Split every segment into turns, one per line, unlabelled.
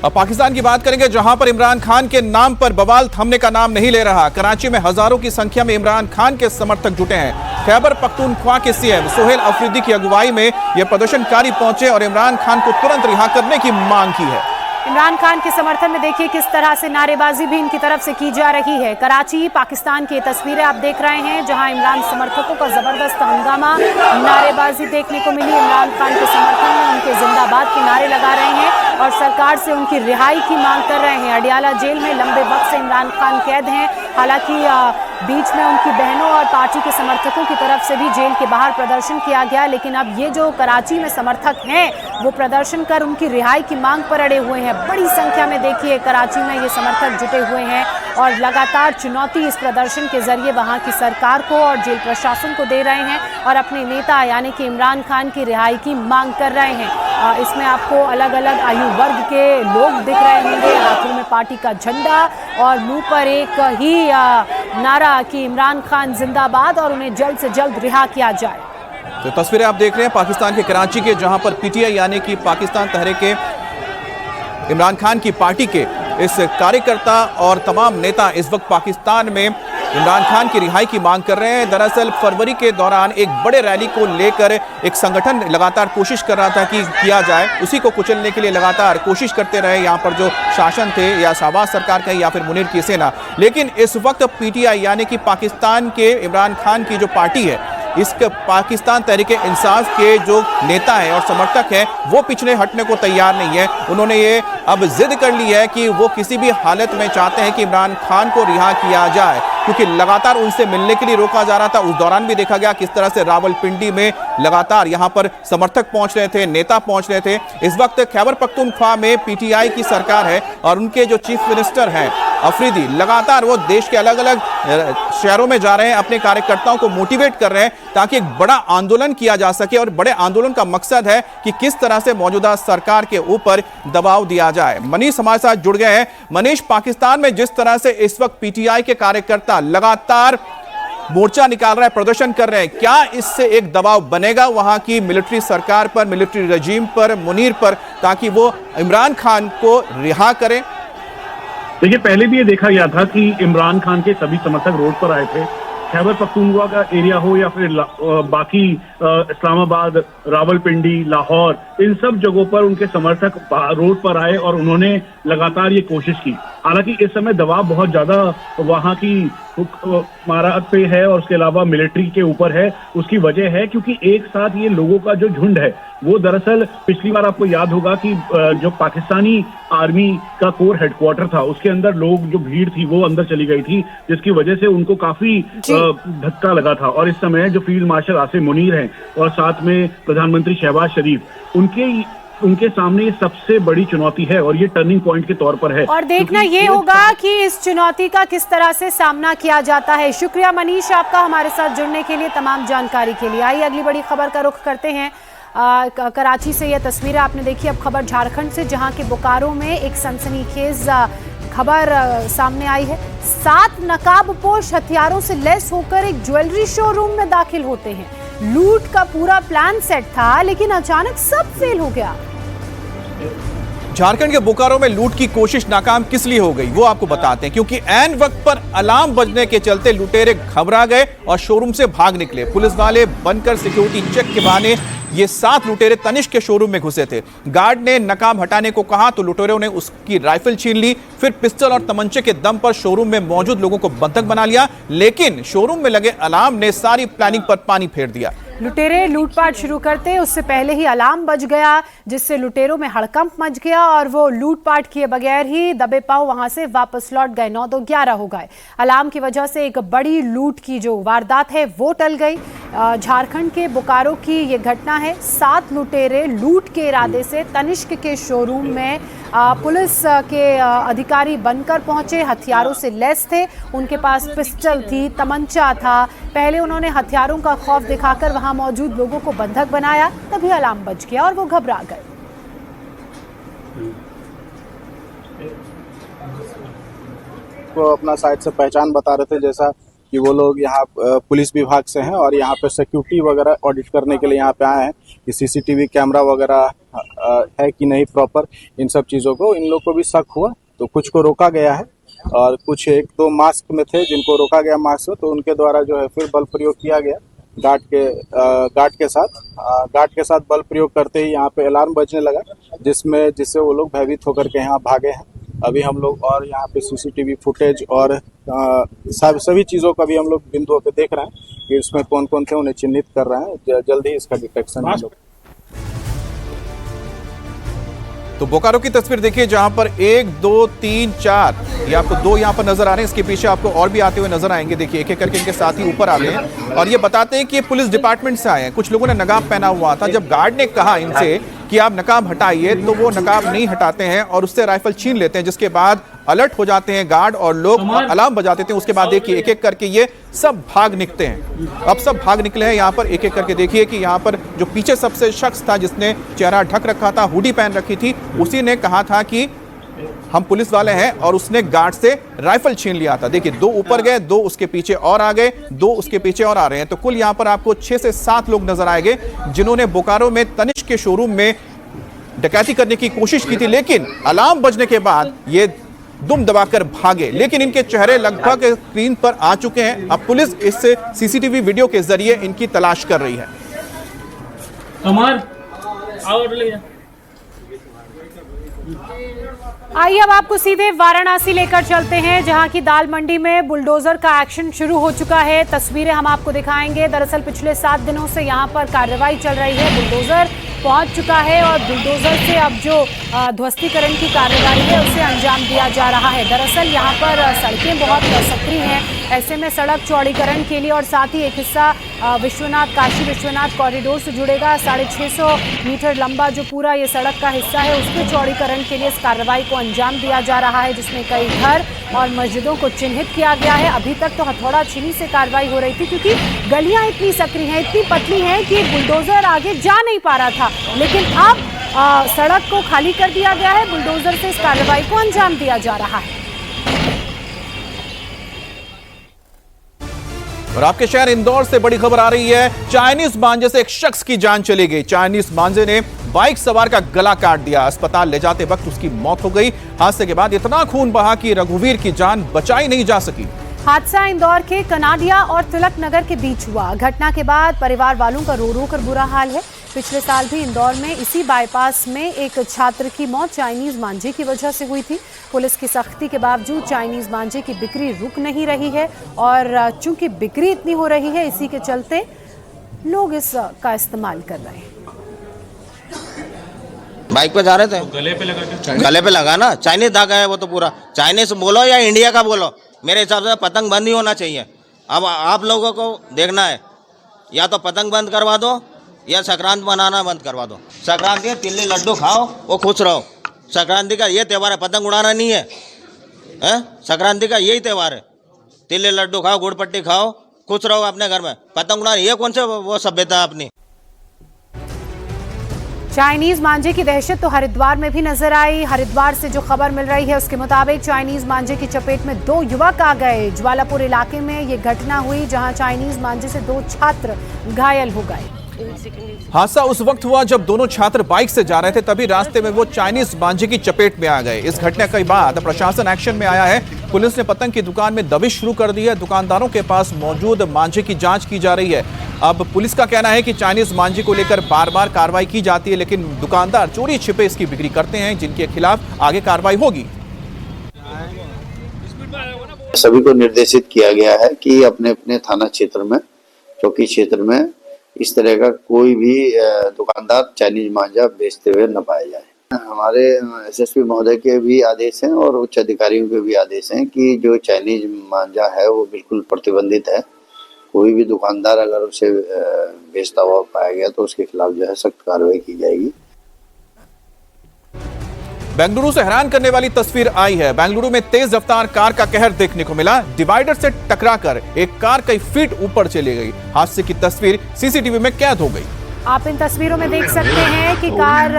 अब पाकिस्तान की बात करेंगे, जहां पर इमरान खान के नाम पर बवाल थमने का नाम नहीं ले रहा। कराची में हजारों की संख्या में इमरान खान के समर्थक जुटे हैं। खैबर पख्तूनख्वा के सीएम सोहेल अफरीदी की अगुवाई में ये प्रदर्शनकारी पहुंचे और इमरान खान को तुरंत रिहा करने की मांग की है।
इमरान खान के समर्थन में देखिए किस तरह से नारेबाजी भी इनकी तरफ से की जा रही है। कराची पाकिस्तान की तस्वीरें आप देख रहे हैं, जहां इमरान समर्थकों का जबरदस्त हंगामा, नारेबाजी देखने को मिली। इमरान खान के समर्थन में उनके जिंदाबाद के नारे लगा रहे हैं और सरकार से उनकी रिहाई की मांग कर रहे हैं। अडियाला जेल में लंबे वक्त से इमरान खान कैद हैं। हालांकि बीच में उनकी बहनों और पार्टी के समर्थकों की तरफ से भी जेल के बाहर प्रदर्शन किया गया, लेकिन अब ये जो कराची में समर्थक हैं वो प्रदर्शन कर उनकी रिहाई की मांग पर अड़े हुए हैं। बड़ी संख्या में देखिए कराची में ये समर्थक जुटे हुए हैं और लगातार चुनौती इस प्रदर्शन के जरिए वहां की सरकार को और जेल प्रशासन को दे रहे हैं और अपने नेता यानी कि इमरान खान की रिहाई की मांग कर रहे हैं। इसमें आपको अलग अलग आयु वर्ग के लोग दिख रहे होंगे, हाथों में पार्टी का झंडा और मुंह पर एक ही नारा कि इमरान खान जिंदाबाद और उन्हें जल्द से जल्द रिहा किया जाए।
तो तस्वीरें आप देख रहे हैं पाकिस्तान के कराची के, जहां पर पीटीआई यानी कि पाकिस्तान तहरीक इमरान खान की पार्टी के इस कार्यकर्ता और तमाम नेता इस वक्त पाकिस्तान में इमरान खान की रिहाई की मांग कर रहे हैं। दरअसल फरवरी के दौरान एक बड़े रैली को लेकर एक संगठन लगातार कोशिश कर रहा था कि किया जाए, उसी को कुचलने के लिए लगातार कोशिश करते रहे यहाँ पर जो शासन थे, या शहबाज सरकार कहें या फिर मुनीर की सेना। लेकिन इस वक्त पीटीआई यानी कि पाकिस्तान के इमरान खान की जो पार्टी है, इसके पाकिस्तान तहरीक इंसाफ के जो नेता हैं और समर्थक हैं वो पिछले हटने को तैयार नहीं है। उन्होंने ये अब जिद कर ली है कि वो किसी भी हालत में चाहते हैं कि इमरान खान को रिहा किया जाए, क्योंकि लगातार उनसे मिलने के लिए रोका जा रहा था। उस दौरान भी देखा गया किस तरह से रावलपिंडी में लगातार यहां पर समर्थक पहुंच रहे थे, नेता पहुंच रहे थे। इस वक्त खैबर पख्तूनख्वा में पीटीआई की सरकार है और उनके जो चीफ मिनिस्टर हैं अफरीदी, लगातार वो देश के अलग अलग शहरों में जा रहे हैं, अपने कार्यकर्ताओं को मोटिवेट कर रहे हैं ताकि एक बड़ा आंदोलन किया जा सके। और बड़े आंदोलन का मकसद है कि किस तरह से मौजूदा सरकार के ऊपर दबाव दिया जाए। मनीष हमारे साथ जुड़ गए हैं। मनीष, पाकिस्तान में जिस तरह से इस वक्त पीटीआई के कार्यकर्ता लगातार मोर्चा निकाल रहे हैं, प्रदर्शन कर रहे हैं, क्या इससे एक दबाव बनेगा वहां की मिलिट्री सरकार पर, मिलिट्री रजीम पर, मुनीर पर, ताकि वो इमरान खान को रिहा करें?
देखिए, पहले भी ये देखा गया था कि इमरान खान के सभी समर्थक रोड पर आए थे। खैबर पख्तूनख्वा का एरिया हो या फिर बाकी इस्लामाबाद, रावलपिंडी, लाहौर, इन सब जगहों पर उनके समर्थक रोड पर आए और उन्होंने लगातार ये कोशिश की। हालांकि इस समय दबाव बहुत ज्यादा वहां की इमारत पे है और उसके अलावा मिलिट्री के ऊपर है। उसकी वजह है क्योंकि एक साथ ये लोगों का जो झुंड है वो दरअसल पिछली बार आपको याद होगा कि जो पाकिस्तानी आर्मी का कोर हेडक्वार्टर था उसके अंदर लोग जो भीड़ थी वो अंदर चली गई थी, जिसकी वजह से उनको काफी धक्का लगा था। और इस समय जो फील्ड मार्शल आसिम मुनीर हैं और साथ में प्रधानमंत्री शहबाज शरीफ, उनके सामने ये सबसे बड़ी चुनौती है और ये टर्निंग पॉइंट के तौर पर है।
और देखना ये होगा कि इस चुनौती का किस तरह से सामना किया जाता है। शुक्रिया मनीष आपका हमारे साथ जुड़ने के लिए, तमाम जानकारी के लिए। आइए अगली बड़ी खबर का रुख करते हैं। कराची से यह तस्वीरें आपने देखी। अब खबर झारखंड से, जहां के बोकारो में एक सनसनीखेज खबर सामने आई है। 7 नकाबपोश हथियारों से लैस होकर एक ज्वेलरी शोरूम में दाखिल होते हैं। लूट का पूरा प्लान सेट था, लेकिन अचानक सब फेल हो गया।
झारखंड के बोकारो में लूट की कोशिश नाकाम किस लिए हो गई वो आपको बताते हैं, क्योंकि ऐन वक्त पर अलार्म बजने के चलते लुटेरे घबरा गए और शोरूम से भाग निकले। पुलिस वाले बनकर सिक्योरिटी चेक के बहाने ये 7 लुटेरे तनिष्क के शोरूम में घुसे थे। गार्ड ने नकाब हटाने को कहा तो लुटेरों ने उसकी राइफल छीन ली, फिर पिस्टल और तमंचे के दम पर शोरूम में मौजूद लोगों को बंधक बना लिया। लेकिन शोरूम में लगे अलार्म ने सारी प्लानिंग पर पानी फेर दिया।
लुटेरे लूटपाट शुरू करते उससे पहले ही अलार्म बज गया, जिससे लुटेरों में हड़कंप मच गया और वो लूटपाट किए बगैर ही दबे पांव वहां से वापस लौट गए। 9-2-11 हो गए। अलार्म की वजह से एक बड़ी लूट की जो वारदात है वो टल गई। झारखंड के बोकारो की ये घटना है। 7 लुटेरे लूट के इरादे से तनिष्क के शोरूम में पुलिस के अधिकारी बनकर पहुंचे। हथियारों से लैस थे, उनके पास पिस्टल थी, तमंचा था। पहले उन्होंने हथियारों का खौफ दिखाकर वहां मौजूद लोगों को बंधक बनाया, तभी अलार्म बज गया और वो घबरा गए।
वो अपना साइड से पहचान बता रहे थे, जैसा कि वो लोग यहाँ पुलिस विभाग से हैं और यहाँ पे सिक्योरिटी वगैरह ऑडिट करने के लिए यहाँ पे आए हैं कि सीसीटीवी कैमरा वगैरह है कि नहीं प्रॉपर, इन सब चीज़ों को इन लोग को भी शक हुआ तो कुछ को रोका गया है और कुछ एक दो मास्क में थे जिनको रोका गया मास्क में, तो उनके द्वारा जो है फिर बल प्रयोग किया गया गार्ड के साथ बल प्रयोग करते ही यहाँ पे अलार्म बजने लगा जिससे वो लोग भयभीत होकर के यहाँ भागे हैं। अभी हम लोग और यहाँ पे सीसीटीवी फुटेज और सभी चीज़ों का भी हम लोग बिंदुओं पे देख रहे हैं कि इसमें कौन कौन थे, उन्हें चिन्हित कर रहे हैं। जल्द ही इसका डिटेक्शन हम लोग।
तो बोकारो की तस्वीर देखिए जहां पर 1 2 3 4 ये आपको 2 यहां पर नजर आ रहे हैं, इसके पीछे आपको और भी आते हुए नजर आएंगे। देखिए एक एक करके इनके साथ ही ऊपर आते हैं और ये बताते हैं कि ये पुलिस डिपार्टमेंट से आए हैं। कुछ लोगों ने नकाब पहना हुआ था, जब गार्ड ने कहा इनसे कि आप नकाब हटाइए तो वो नकाब नहीं हटाते हैं और उससे राइफल छीन लेते हैं, जिसके बाद अलर्ट हो जाते हैं गार्ड और लोग अलार्म बजा देते हैं। उसके बाद देखिए एक एक करके ये सब भाग निकलते हैं। अब सब भाग निकले हैं यहाँ पर एक एक करके। देखिए कि यहाँ पर जो पीछे सबसे शख्स था जिसने चेहरा ढक रखा था, हुडी पहन रखी थी, उसी ने कहा था कि हम पुलिस वाले हैं और उसने गार्ड से राइफल छीन लिया था। देखिए 2 ऊपर गए, 2 उसके पीछे और आ गए, 2 उसके पीछे और आ रहे हैं। तो कुल यहाँ पर आपको 6 से 7 लोग नजर आएंगे जिन्होंने बोकारो में तनिष्क के शोरूम में डकैती करने की कोशिश की थी, लेकिन अलार्म बजने के बाद ये दुम दबाकर भागे। लेकिन इनके चेहरे लगभग स्क्रीन पर आ चुके हैं। अब पुलिस इस सीसीटीवी वीडियो के जरिए इनकी तलाश कर रही है।
आइए अब आपको सीधे वाराणसी लेकर चलते हैं, जहां की दाल मंडी में बुलडोजर का एक्शन शुरू हो चुका है। तस्वीरें हम आपको दिखाएंगे। दरअसल पिछले 7 दिनों से यहां पर कार्रवाई चल रही है। बुलडोजर पहुंच चुका है और बुलडोजर से अब जो ध्वस्तीकरण की कार्रवाई है उसे अंजाम दिया जा रहा है। दरअसल यहां पर सड़कें बहुत सक्रिय हैं, ऐसे में सड़क चौड़ीकरण के लिए और साथ ही एक हिस्सा काशी विश्वनाथ कॉरिडोर से जुड़ेगा। 650 मीटर लंबा जो पूरा ये सड़क का हिस्सा है उसके चौड़ीकरण के लिए इस कार्रवाई को अंजाम दिया जा रहा है, जिसमें कई घर और मस्जिदों को चिन्हित किया गया है। अभी तक तो हथौड़ा छीनी से कार्रवाई हो रही थी क्योंकि गलियां इतनी सक्रिय हैं, इतनी पतली हैं कि बुलडोजर आगे जा नहीं पा रहा था, लेकिन अब सड़क को खाली कर दिया गया है। बुलडोजर से इस कार्रवाई को अंजाम दिया जा रहा है।
और आपके शहर इंदौर से बड़ी खबर आ रही है। चाइनीज मांझे से एक शख्स की जान चली गई। चाइनीज मांझे ने बाइक सवार का गला काट दिया। अस्पताल ले जाते वक्त उसकी मौत हो गई। हादसे के बाद इतना खून बहा कि रघुवीर की जान बचाई नहीं जा सकी।
हादसा इंदौर के कनाडिया और तिलक नगर के बीच हुआ। घटना के बाद परिवार वालों का रो रो कर बुरा हाल है। पिछले साल भी इंदौर में इसी बाईपास में एक छात्र की मौत चाइनीज मांझे की वजह से हुई थी। पुलिस की सख्ती के बावजूद चाइनीज मांझे की बिक्री रुक नहीं रही है और चूंकि बिक्री इतनी हो रही है, इसी के चलते लोग इसका इस्तेमाल कर रहे हैं।
बाइक पे जा रहे थे, गले पे लगा ना। चाइनीज धागा है वो तो पूरा। चाइनीज बोलो या इंडिया का बोलो, मेरे हिसाब से पतंग बंद ही होना चाहिए। अब आप लोगों को देखना है, या तो पतंग बंद करवा दो या संक्रांत मनाना बंद करवा दो। संक्रांति है, तिल्ली लड्डू खाओ, वो खुश रहो। संक्रांति का ये त्यौहार है, पतंग उड़ाना नहीं है, संक्रांति का यही त्यौहार है। तिल्ली लड्डू खाओ, गुड़ पट्टी खाओ, खुश रहो अपने घर में। पतंग उड़ाना ये कौन से वो सभ्यता है अपनी।
चाइनीज मांझे की दहशत तो हरिद्वार में भी नजर आई। हरिद्वार से जो खबर मिल रही है उसके मुताबिक चाइनीज मांझे की चपेट में 2 युवक आ गए। ज्वालापुर इलाके में ये घटना हुई जहां चाइनीज मांझे से 2 छात्र घायल हो गए।
हादसा उस वक्त हुआ जब दोनों छात्र बाइक से जा रहे थे, तभी रास्ते में वो चाइनीज मांझे की चपेट में आ गए। इस घटना के बाद प्रशासन एक्शन में आया है। पुलिस ने पतंग की दुकान में दबिश शुरू कर दी है। दुकानदारों के पास मौजूद मांझे की जांच की जा रही है। अब पुलिस का कहना है कि चाइनीज मांझे को लेकर बार बार कार्रवाई की जाती है, लेकिन दुकानदार चोरी छिपे इसकी बिक्री करते हैं, जिनके खिलाफ आगे कार्रवाई होगी।
सभी को निर्देशित किया गया है कि अपने अपने थाना क्षेत्र में, चौकी क्षेत्र में इस तरह का कोई भी दुकानदार चाइनीज मांझा बेचते हुए न पाया जाए। हमारे एसएसपी महोदय के भी आदेश हैं और उच्च अधिकारियों के भी आदेश हैं कि जो चाइनीज मांझा है वो बिल्कुल प्रतिबंधित है। कोई भी दुकानदार अगर उसे बेचता हुआ पाया गया तो उसके खिलाफ जो है सख्त कार्रवाई की जाएगी।
बेंगलुरु से हैरान करने वाली तस्वीर आई है। बेंगलुरु में तेज रफ्तार कार का कहर देखने को मिला। डिवाइडर से टकराकर एक कार कई फीट ऊपर चली गई। हादसे की तस्वीर सीसीटीवी में कैद हो गई।
आप इन तस्वीरों में देख सकते हैं कि कार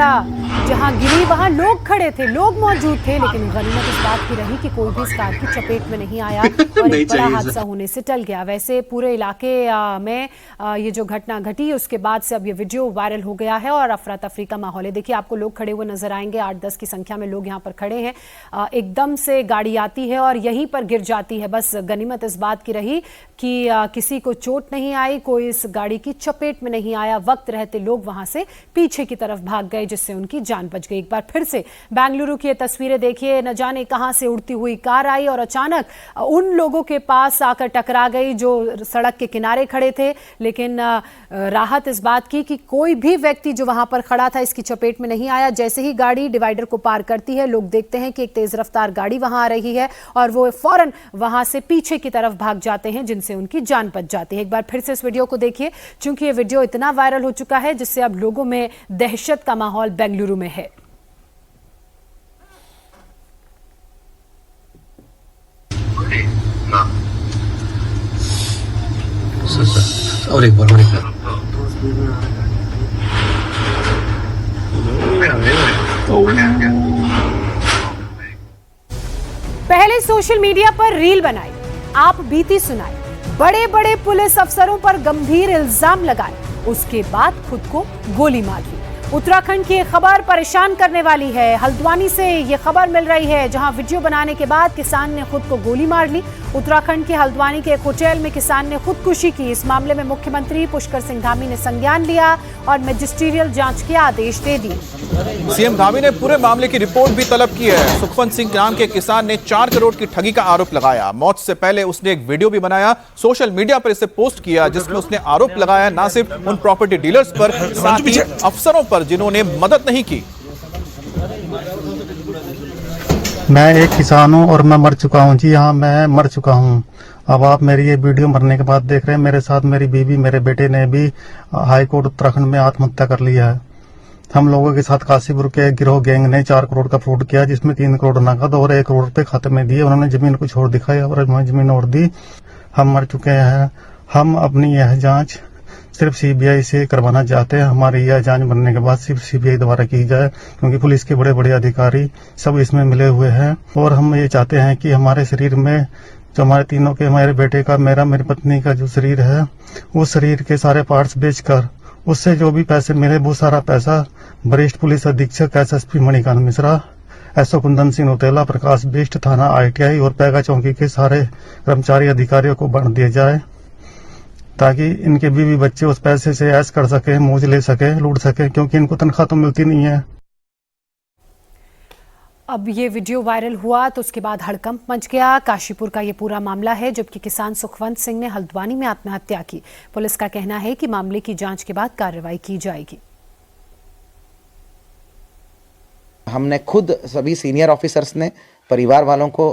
जहां गिरी वहां लोग खड़े थे, लोग मौजूद थे, लेकिन गनीमत इस बात की रही कि कोई भी इस कार की चपेट में नहीं आया और एक बड़ा हादसा होने से टल गया। वैसे पूरे इलाके में ये जो घटना घटी उसके बाद से अब ये वीडियो वायरल हो गया है और अफरा तफरी का माहौल है। देखिए आपको लोग खड़े हुए नजर आएंगे, 8-10 की संख्या में लोग यहाँ पर खड़े हैं। एकदम से गाड़ी आती है और यहीं पर गिर जाती है। बस गनीमत इस बात की रही कि किसी को चोट नहीं आई, कोई इस गाड़ी की चपेट में नहीं आया। वक्त रहते लोग वहां से पीछे की तरफ भाग गए जिससे उनकी जान बच गई। एक बार फिर से बेंगलुरु की ये तस्वीरें देखिए, न जाने कहां से उड़ती हुई कार आई और अचानक उन लोगों के पास आकर टकरा गई जो सड़क के किनारे खड़े थे। लेकिन राहत इस बात की कि कोई भी व्यक्ति जो वहां पर खड़ा था इसकी चपेट में नहीं आया। जैसे ही गाड़ी डिवाइडर को पार करती है, लोग देखते हैं कि एक तेज रफ्तार गाड़ी वहां आ रही है और वो फौरन वहां से पीछे की तरफ भाग जाते हैं जिनसे उनकी जान बच जाती है। एक बार फिर से इस वीडियो को देखिए, क्योंकि ये वीडियो इतना वायरल हो चुका है जिससे अब लोगों में दहशत का माहौल बेंगलुरु में है।
और एक बार
पहले सोशल मीडिया पर रील बनाई, आप बीती सुनाई, बड़े बड़े पुलिस अफसरों पर गंभीर इल्जाम लगाए, उसके बाद खुद को गोली मार ली। उत्तराखंड की खबर परेशान करने वाली है। हल्द्वानी से ये खबर मिल रही है जहां वीडियो बनाने के बाद किसान ने खुद को गोली मार ली। उत्तराखंड के हल्द्वानी के एक होटल में किसान ने खुदकुशी की। इस मामले में मुख्यमंत्री पुष्कर सिंह धामी ने संज्ञान लिया और मैजिस्ट्रियल जांच के आदेश दे दिए।
सीएम धामी ने पूरे मामले की रिपोर्ट भी तलब की है। सुखवंत सिंह नाम के किसान ने 4 करोड़ की ठगी का आरोप लगाया। मौत से पहले उसने एक वीडियो भी बनाया, सोशल मीडिया पर इसे पोस्ट किया, जिसमें उसने आरोप लगाया न सिर्फ उन प्रॉपर्टी डीलर्स पर, साथ ही अफसरों पर जिन्होंने मदद नहीं की।
मैं एक किसान हूँ और मैं मर चुका हूँ जी, हाँ मैं मर चुका हूँ। अब आप मेरी ये वीडियो मरने के बाद देख रहे हैं। मेरे साथ मेरी बीवी, मेरे बेटे ने भी हाई कोर्ट उत्तराखंड में आत्महत्या कर लिया है। हम लोगों के साथ काशीपुर के गिरोह गैंग ने 4 करोड़ का फ्रॉड किया, जिसमें 3 करोड़ नकद और 1 करोड़ रुपए खाते में दिए। उन्होंने जमीन कुछ और दिखाई और जमीन और दी। हम मर चुके हैं। हम अपनी यह जांच सिर्फ सीबीआई से करवाना चाहते हैं। हमारी यह जांच बनने के बाद सिर्फ सीबीआई द्वारा की जाए, क्योंकि पुलिस के बड़े बड़े अधिकारी सब इसमें मिले हुए हैं। और हम ये चाहते हैं कि हमारे शरीर में जो हमारे तीनों के, हमारे बेटे का, मेरा, मेरी पत्नी का जो शरीर है, उस शरीर के सारे पार्ट्स बेचकर उससे जो भी पैसे मिले वो सारा पैसा वरिष्ठ पुलिस अधीक्षक एसएसपी मणिकांत मिश्रा, एसओ कुंदन सिंह उतेला, प्रकाश बिष्ट, थाना ITI और पैगा चौकी के सारे कर्मचारी अधिकारियों को बांट दिया जाए, ताकि इनके बीवी बच्चे उस पैसे से ऐश कर सके, मौज ले सके, लूट सके, क्योंकि इनको तनख्वाह तो मिलती नहीं है।
अब ये वीडियो वायरल हुआ तो उसके बाद हड़कंप मच गया। काशीपुर का ये पूरा मामला है, जबकि किसान सुखवंत सिंह ने हल्द्वानी में आत्महत्या की। पुलिस का कहना है कि मामले की जांच के बाद कार्रवाई की जाएगी।
हमने खुद सभी सीनियर ऑफिसर्स ने परिवार वालों को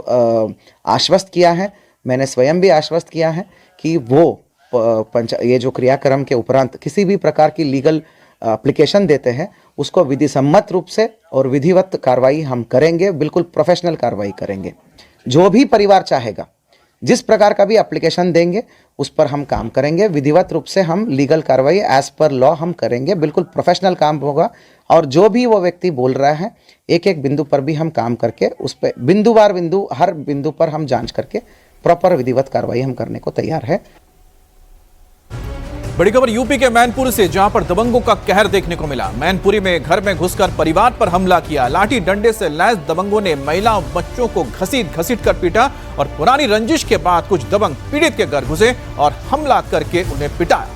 आश्वस्त किया है। मैंने स्वयं भी आश्वस्त किया है कि वो ये जो क्रियाक्रम के उपरांत किसी भी प्रकार की लीगल एप्लीकेशन देते हैं उसको विधि सम्मत रूप से और विधिवत कार्रवाई हम करेंगे, बिल्कुल प्रोफेशनल कार्रवाई करेंगे। जो भी परिवार चाहेगा, जिस प्रकार का भी एप्लीकेशन देंगे उस पर हम काम करेंगे। विधिवत रूप से हम लीगल कार्रवाई एज पर लॉ हम करेंगे, बिल्कुल प्रोफेशनल काम होगा। और जो भी वो व्यक्ति बोल रहा है, एक एक बिंदु पर भी हम काम करके उस पर बिंदुवार बिंदु, हर बिंदु पर हम जांच करके प्रॉपर विधिवत कार्रवाई हम करने को तैयार है।
बड़ी खबर यूपी के मैनपुरी से, जहां पर दबंगों का कहर देखने को मिला। मैनपुरी में घर में घुसकर परिवार पर हमला किया। लाठी डंडे से लैस दबंगों ने महिला और बच्चों को घसीट कर पीटा और पुरानी रंजिश के बाद कुछ दबंग पीड़ित के घर घुसे और हमला करके उन्हें पिटाया।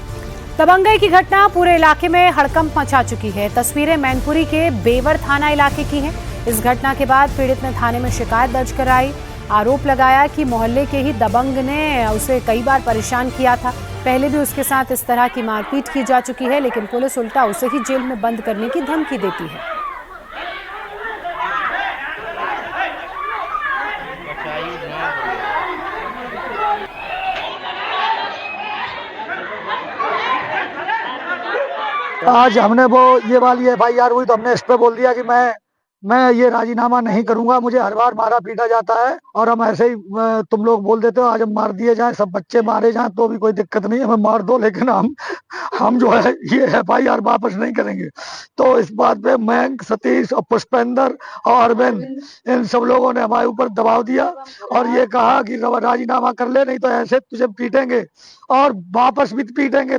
दबंगई की घटना पूरे इलाके में हड़कंप मचा चुकी है। तस्वीरें मैनपुरी के बेवर थाना इलाके की हैं। इस घटना के बाद पीड़ित ने थाने में शिकायत दर्ज कराई। आरोप लगाया कि मोहल्ले के ही दबंग ने उसे कई बार परेशान किया था। पहले भी उसके साथ इस तरह की मारपीट की जा चुकी है, लेकिन पुलिस उल्टा उसे ही जेल में बंद करने की धमकी देती है।
आज हमने वो ये वाली FIR हुई तो हमने इस पे बोल दिया कि मैं
मैं ये राजीनामा नहीं करूंगा। मुझे हर बार मारा पीटा जाता है और हम ऐसे ही तुम लोग बोल देते हो आज हम मार दिए जाएं, सब बच्चे मारे जाएं तो भी कोई दिक्कत नहीं है, हमें मार दो, लेकिन हम जो है ये FIR वापस नहीं करेंगे। तो इस बात पे मैं, सतीश और पुष्पेंद्र और अरविंद, इन सब लोगों ने हमारे ऊपर दबाव दिया और ये कहा कि राजीनामा कर ले, नहीं तो ऐसे तुझे पीटेंगे और वापस भी पीटेंगे।